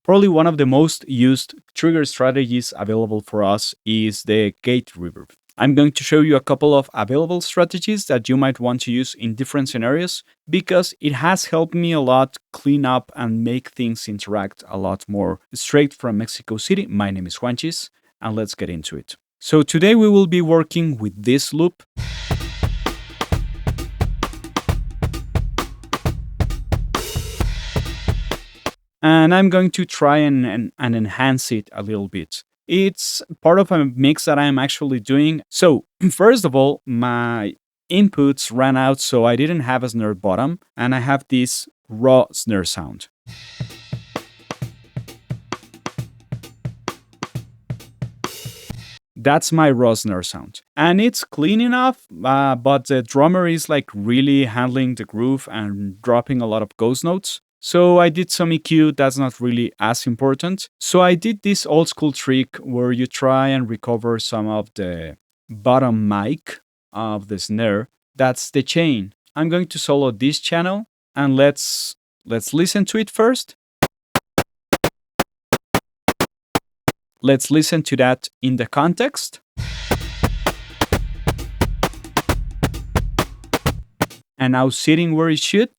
Probably one of the most used trigger strategies available for us is the gate reverb. I'm going to show you a couple of available strategies that you might want to use in different scenarios because it has helped me a lot clean up and make things interact a lot more. Straight from Mexico City, my name is Juanchis, and let's get into it. So today we will be working with this loop. And I'm going to try and enhance it a little bit. It's part of a mix that I'm actually doing. So first of all, my inputs ran out, so I didn't have a snare bottom, and I have this raw snare sound. That's my raw snare sound. And it's clean enough, but the drummer is like really handling the groove and dropping a lot of ghost notes. So I did some EQ, that's not really as important. So I did this old school trick where you try and recover some of the bottom mic of the snare. That's the chain. I'm going to solo this channel and let's listen to it first. Let's listen to that in the context. And now sitting where it should.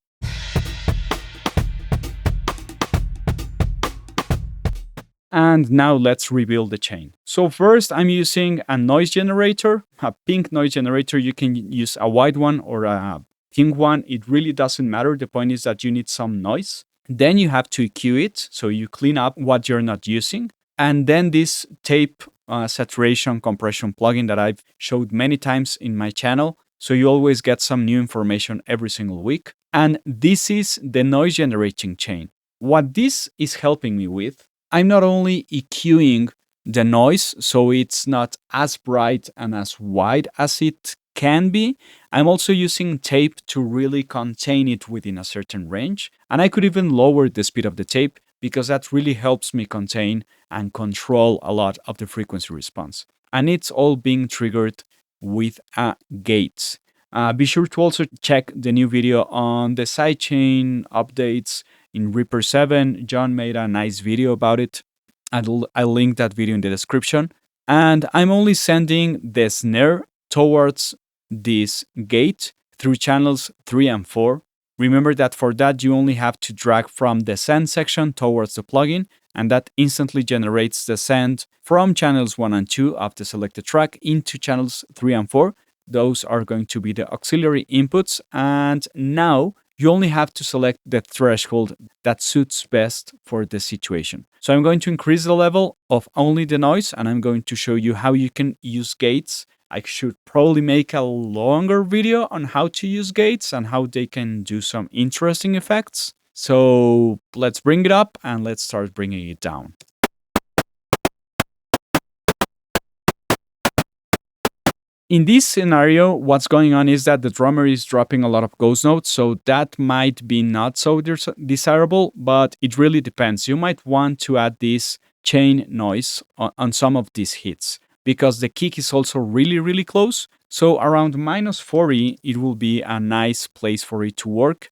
And now let's rebuild the chain. So first I'm using a noise generator, a pink noise generator. You can use a white one or a pink one. It really doesn't matter. The point is that you need some noise. Then you have to EQ it, so you clean up what you're not using. And then this tape saturation compression plugin that I've showed many times in my channel. So you always get some new information every single week. And this is the noise generating chain. What this is helping me with, I'm not only EQing the noise, so it's not as bright and as wide as it can be. I'm also using tape to really contain it within a certain range. And I could even lower the speed of the tape because that really helps me contain and control a lot of the frequency response. And it's all being triggered with a gate. Be sure to also check the new video on the sidechain updates in Reaper 7. John made a nice video about it. I'll link that video in the description. And I'm only sending the snare towards this gate through channels 3 and 4. Remember that for that, you only have to drag from the send section towards the plugin, and that instantly generates the send from channels 1 and 2 of the selected track into channels 3 and 4. Those are going to be the auxiliary inputs. And now you only have to select the threshold that suits best for the situation. So I'm going to increase the level of only the noise, and I'm going to show you how you can use gates. I should probably make a longer video on how to use gates and how they can do some interesting effects. So let's bring it up and let's start bringing it down. In this scenario, what's going on is that the drummer is dropping a lot of ghost notes, so that might be not so desirable, but it really depends. You might want to add this chain noise on some of these hits, because the kick is also really, really close. So around -40, it will be a nice place for it to work.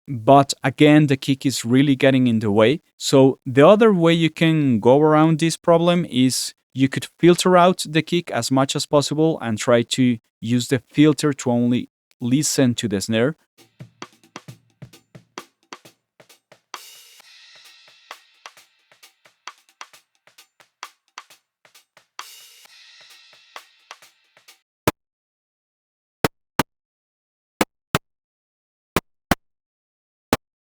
But again, the kick is really getting in the way. So the other way you can go around this problem is you could filter out the kick as much as possible and try to use the filter to only listen to the snare.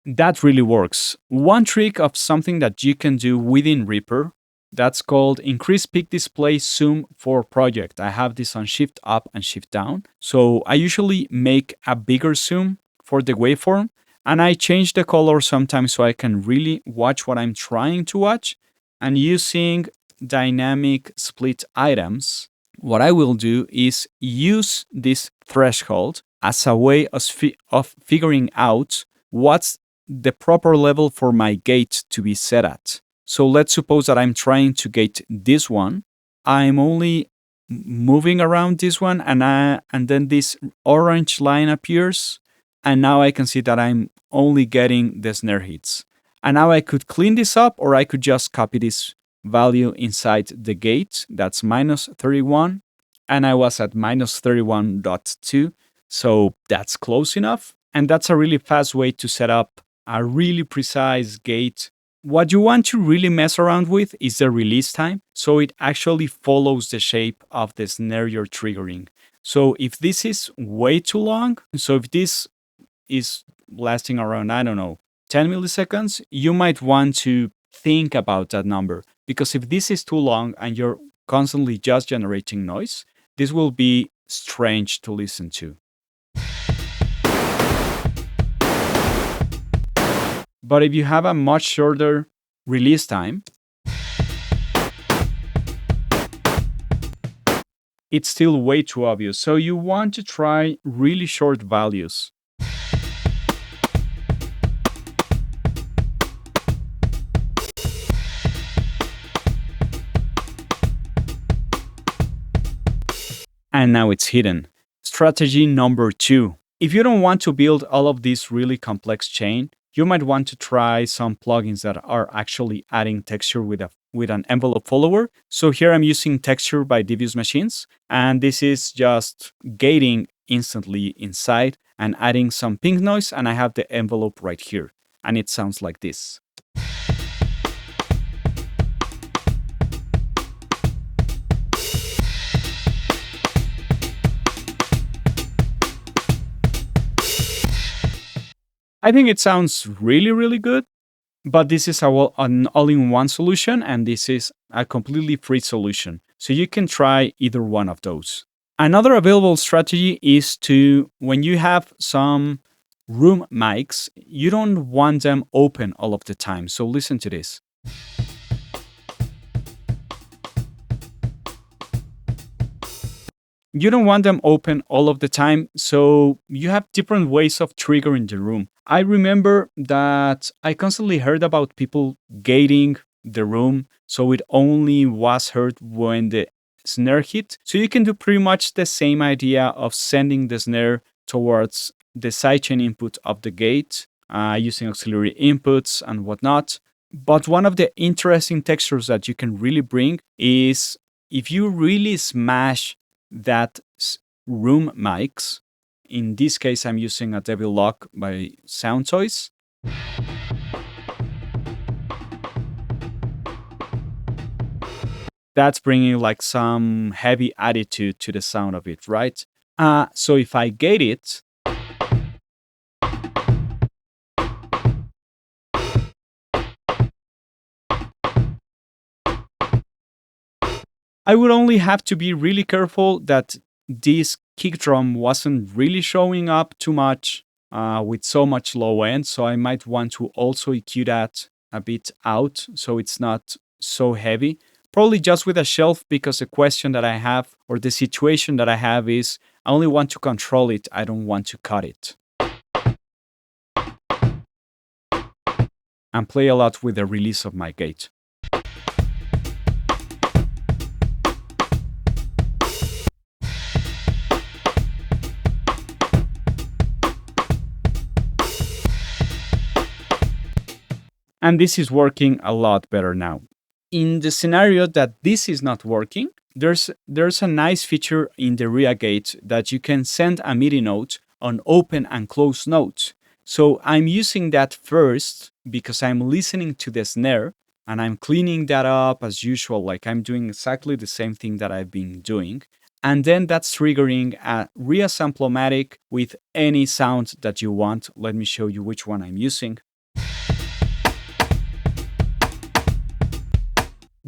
That really works. One trick of something that you can do within Reaper, that's called increase peak display zoom for project. I have this on shift up and shift down. So I usually make a bigger zoom for the waveform, and I change the color sometimes so I can really watch what I'm trying to watch. And using dynamic split items, what I will do is use this threshold as a way of figuring out what's the proper level for my gate to be set at. So let's suppose that I'm trying to gate this one. I'm only moving around this one, and then this orange line appears. And now I can see that I'm only getting the snare hits. And now I could clean this up, or I could just copy this value inside the gate. That's minus 31. And I was at minus 31.2. So that's close enough. And that's a really fast way to set up a really precise gate. What you want to really mess around with is the release time. So it actually follows the shape of the snare you're triggering. So if this is way too long, so if this is lasting around, I don't know, 10 milliseconds, you might want to think about that number. Because if this is too long and you're constantly just generating noise, this will be strange to listen to. But if you have a much shorter release time, it's still way too obvious. So you want to try really short values. And now it's hidden. Strategy number 2. If you don't want to build all of this really complex chain, you might want to try some plugins that are actually adding texture with an envelope follower. So here I'm using texture by Devious Machines, and this is just gating instantly inside and adding some pink noise, and I have the envelope right here, and it sounds like this. I think it sounds really, really good, but this is an all-in-one solution, and this is a completely free solution. So you can try either one of those. Another available strategy is to, when you have some room mics, you don't want them open all of the time. So listen to this. You don't want them open all of the time, so you have different ways of triggering the room. I remember that I constantly heard about people gating the room, so it only was heard when the snare hit. So you can do pretty much the same idea of sending the snare towards the sidechain input of the gate using auxiliary inputs and whatnot. But one of the interesting textures that you can really bring is if you really smash that room mics. In this case, I'm using a Devil Lock by Sound Toys. That's bringing like some heavy attitude to the sound of it, right? So if I gate it, I would only have to be really careful that this kick drum wasn't really showing up too much with so much low end. So I might want to also EQ that a bit out so it's not so heavy. Probably just with a shelf, because the question that I have, or the situation that I have, is I only want to control it. I don't want to cut it. And play a lot with the release of my gate. And this is working a lot better now. In the scenario that this is not working, there's a nice feature in the RIA gate that you can send a MIDI note on open and close notes. So I'm using that first because I'm listening to the snare and I'm cleaning that up as usual, like I'm doing exactly the same thing that I've been doing. And then that's triggering a RIA Samplomatic with any sound that you want. Let me show you which one I'm using.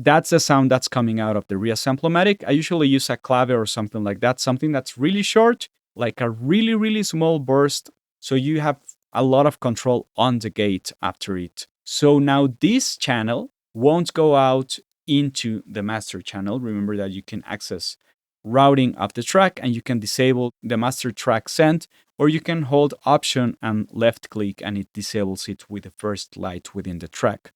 That's the sound that's coming out of the RIA Samplomatic. I usually use a clave or something like that, something that's really short, like a really, really small burst. So you have a lot of control on the gate after it. So now this channel won't go out into the master channel. Remember that you can access routing of the track and you can disable the master track send, or you can hold Option and left click and it disables it with the first light within the track.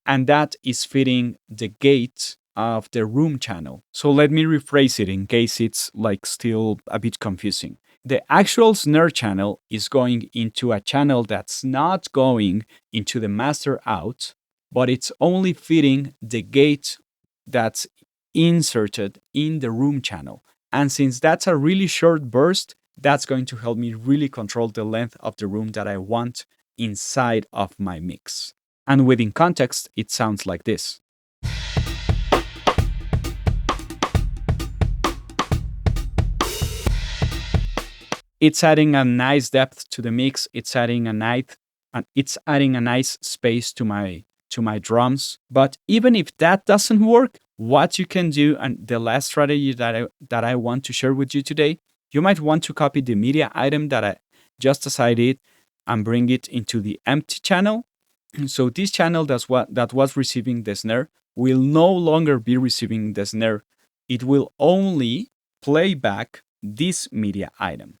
And that is fitting the gate of the room channel. So let me rephrase it in case it's like still a bit confusing. the actual snare channel is going into a channel that's not going into the master out, but it's only feeding the gate that's inserted in the room channel. And since that's a really short burst, that's going to help me really control the length of the room that I want inside of my mix. And within context, it sounds like this. It's adding a nice depth to the mix. It's adding a nice space to my drums. But even if that doesn't work, what you can do, and the last strategy that I want to share with you today, you might want to copy the media item that I just as I did and bring it into the empty channel. So this channel that was receiving the snare will no longer be receiving the snare. It will only play back this media item.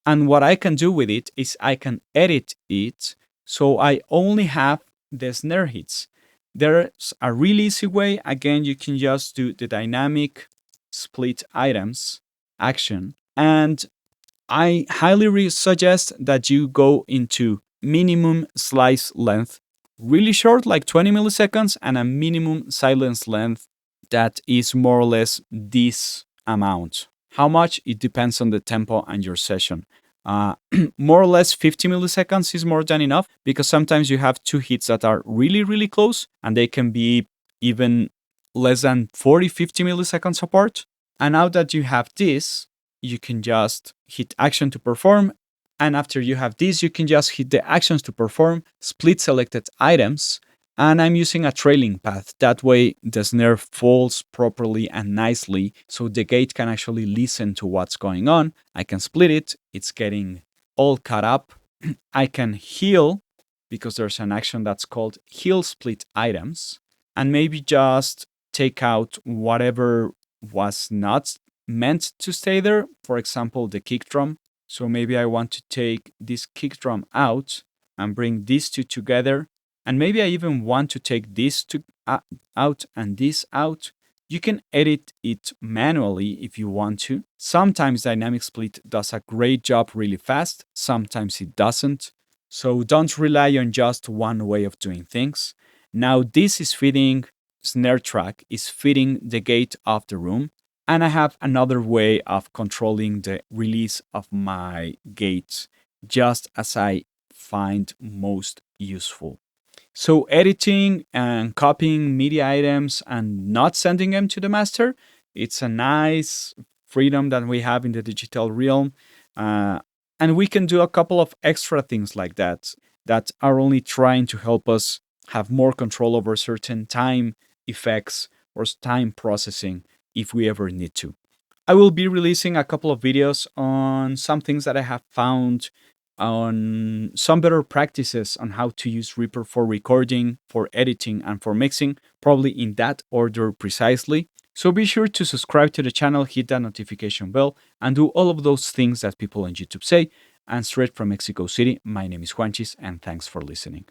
And what I can do with it is I can edit it so I only have the snare hits. There's a really easy way. Again, you can just do the dynamic split items action. And I highly suggest that you go into minimum slice length, really short, like 20 milliseconds, and a minimum silence length that is more or less this amount. How much? It depends on the tempo and your session. More or less 50 milliseconds is more than enough, because sometimes you have two hits that are really, really close, and they can be even less than 40, 50 milliseconds apart. And now that you have this, you can just hit action to perform. And after you have this, you can just hit the actions to perform, split selected items, and I'm using a trailing path. That way the snare falls properly and nicely, so the gate can actually listen to what's going on. I can split it. It's getting all cut up. I can heal, because there's an action that's called heal split items, and maybe just take out whatever was not meant to stay there. For example, the kick drum. So maybe I want to take this kick drum out and bring these two together. And maybe I even want to take this out and this out. You can edit it manually if you want to. Sometimes Dynamic Split does a great job really fast. Sometimes it doesn't. So don't rely on just one way of doing things. Now this is feeding, snare track is feeding the gate of the room. And I have another way of controlling the release of my gates, just as I find most useful. So editing and copying media items and not sending them to the master, it's a nice freedom that we have in the digital realm. And we can do a couple of extra things like that are only trying to help us have more control over certain time effects or time processing if we ever need to. I will be releasing a couple of videos on some things that I have found, on some better practices on how to use Reaper for recording, for editing, and for mixing, probably in that order precisely. So be sure to subscribe to the channel, hit that notification bell, and do all of those things that people on YouTube say. And straight from Mexico City, my name is Juanchis, and thanks for listening.